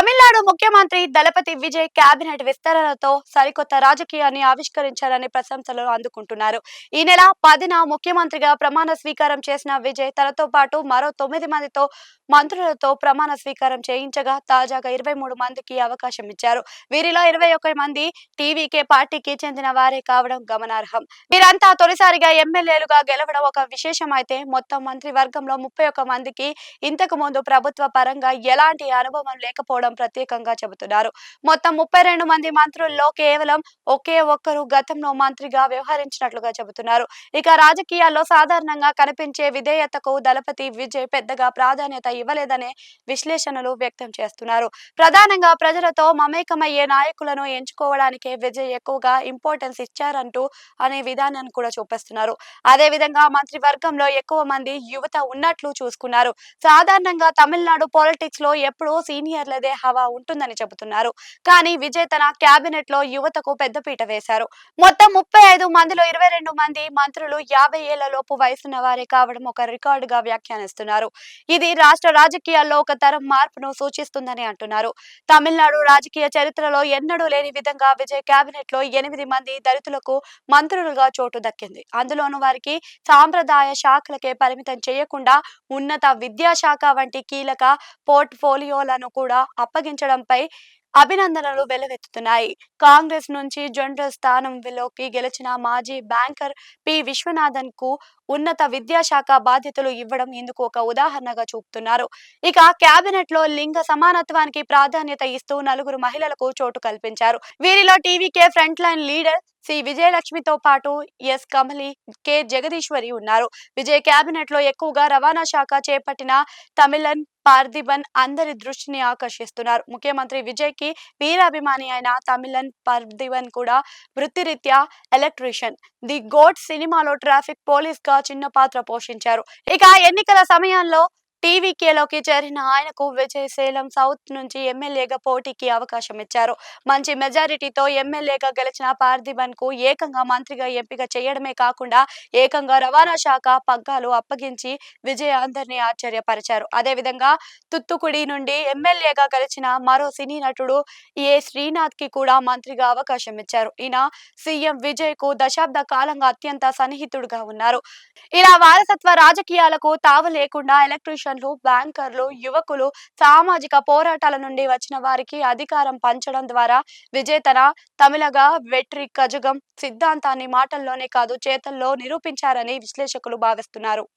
తమిళనాడు ముఖ్యమంత్రి దళపతి విజయ్ కేబినెట్ విస్తరణతో సరికొత్త రాజకీయాన్ని ఆవిష్కరించారని ప్రశంసలు అందుకుంటున్నారు. ఈ నెల 10న ముఖ్యమంత్రిగా ప్రమాణ స్వీకారం చేసిన విజయ్ తనతో పాటు మరో 9 మందితో మంత్రులతో ప్రమాణ స్వీకారం చేయించగా తాజాగా 23 మందికి అవకాశం ఇచ్చారు. వీరిలో 21 మంది టీవీకే పార్టీకి చెందిన వారే కావడం గమనార్హం. వీరంతా తొలిసారిగా ఎమ్మెల్యేలుగా గెలవడం ఒక విశేషమైతే మొత్తం మంత్రివర్గంలో 31 మందికి ఇంతకు ముందు ప్రభుత్వ పరంగా ఎలాంటి అనుభవం లేకపోవడం ప్రత్యేకంగా చెబుతున్నారు. మొత్తం 32 మంది మంత్రుల్లో కేవలం ఒకే ఒక్కరు గతంలో మంత్రిగా వ్యవహరించినట్లుగా చెబుతున్నారు. ఇక రాజకీయాల్లో సాధారణంగా కనిపించే విధేయతకు దళపతి విజయ్ పెద్దగా ప్రాధాన్యత ఇవ్వలేదనే విశ్లేషణలు వ్యక్తం చేస్తున్నారు. ప్రధానంగా ప్రజలతో మమేకమయ్యే నాయకులను ఎంచుకోవడానికే విజయ్ ఎక్కువగా ఇంపార్టెన్స్ ఇచ్చారంటూ అనే విధానాన్ని కూడా చూపిస్తున్నారు. అదే విధంగా మంత్రివర్గంలో ఎక్కువ మంది యువత ఉన్నట్లు చూసుకున్నారు. సాధారణంగా తమిళనాడు పాలిటిక్స్ లో ఎప్పుడూ సీనియర్లదే హవా ఉంటుందని చెబుతున్నారు. కానీ విజయ్ తన కేబినెట్ లో యువతకు పెద్దపీట వేశారు. మొత్తం 35 మందిలో 22 మంది మంత్రులు 50 ఏళ్ల లోపు వయసున్న వారే కావడం ఒక రికార్డుగా వ్యాఖ్యానిస్తున్నారు. ఇది రాష్ట్ర రాజకీయాల్లో ఒక తరం మార్పును సూచిస్తుందని అంటున్నారు. తమిళనాడు రాజకీయ చరిత్రలో ఎన్నడూ లేని విధంగా విజయ్ కేబినెట్ లో 8 మంది దళితులకు మంత్రులుగా చోటు దక్కింది. అందులోనూ వారికి సాంప్రదాయ శాఖలకే పరిమితం చేయకుండా ఉన్నత విద్యాశాఖ వంటి కీలక పోర్ట్ఫోలియోలను కూడా అప్పగించడంపై అభినందనలు వెల్లువెత్తుతున్నాయి. కాంగ్రెస్ నుంచి జనరల్ స్థానంలోకి గెలిచిన మాజీ బ్యాంకర్ పి విశ్వనాథన్ కు ఉన్నత విద్యాశాఖ బాధ్యతలు ఇవ్వడం ఇందుకు ఒక ఉదాహరణగా చూపుతున్నారు. ఇక కేబినెట్ లో లింగ సమానత్వానికి ప్రాధాన్యత ఇస్తూ 4 మహిళలకు చోటు కల్పించారు. వీరిలో TVK front line leader C విజయలక్ష్మితో పాటు ఎస్ కమలి, కె జగదీశ్వరి ఉన్నారు. విజయ్ కేబినెట్ లో ఎక్కువగా రవాణా శాఖ చేపట్టిన తమిళన్ పార్థిబన్ అందరి దృష్టిని ఆకర్షిస్తున్నారు. ముఖ్యమంత్రి విజయ్ కి వీరాభిమాని అయిన తమిళన్ పార్థిబన్ కూడా వృత్తిరీత్యా ఎలక్ట్రీషియన్. ది గోట్ సినిమాలో ట్రాఫిక్ పోలీస్ గా చిన్న పాత్ర పోషించారు. ఇక ఎన్నికల సమయంలో టీవీకేలోకి చేరిన ఆయనకు విజయ్ సేలం సౌత్ నుంచి ఎమ్మెల్యేగా పోటీకి అవకాశం ఇచ్చారు. మంచి మెజారిటీతో ఎమ్మెల్యేగా గెలిచిన పార్థిబన్ కు ఏకంగా మంత్రిగా ఎంపిక చేయడమే కాకుండా ఏకంగా రవాణా శాఖ పగ్గాలు అప్పగించి విజయ్ అందరినీ ఆశ్చర్యపరిచారు. అదేవిధంగా తుత్తుకుడి నుండి ఎమ్మెల్యేగా గెలిచిన మరో సినీ నటుడు ఏ శ్రీనాథ్ కి కూడా మంత్రిగా అవకాశం ఇచ్చారు. ఈయన సీఎం విజయ్ కు దశాబ్ద కాలంగా అత్యంత సన్నిహితుడుగా ఉన్నారు. ఇలా వారసత్వ రాజకీయాలకు తావు లేకుండా ఎలక్ట్రీషియన్లు, బ్యాంకర్లు, యువకులు, సామాజిక పోరాటాల నుండి వచ్చిన వారికి అధికారం పంచడం ద్వారా విజయ్ తన తమిళగా వెట్రి కజగం సిద్ధాంతాన్ని మాటల్లోనే కాదు చేతల్లో నిరూపించారని విశ్లేషకులు భావిస్తున్నారు.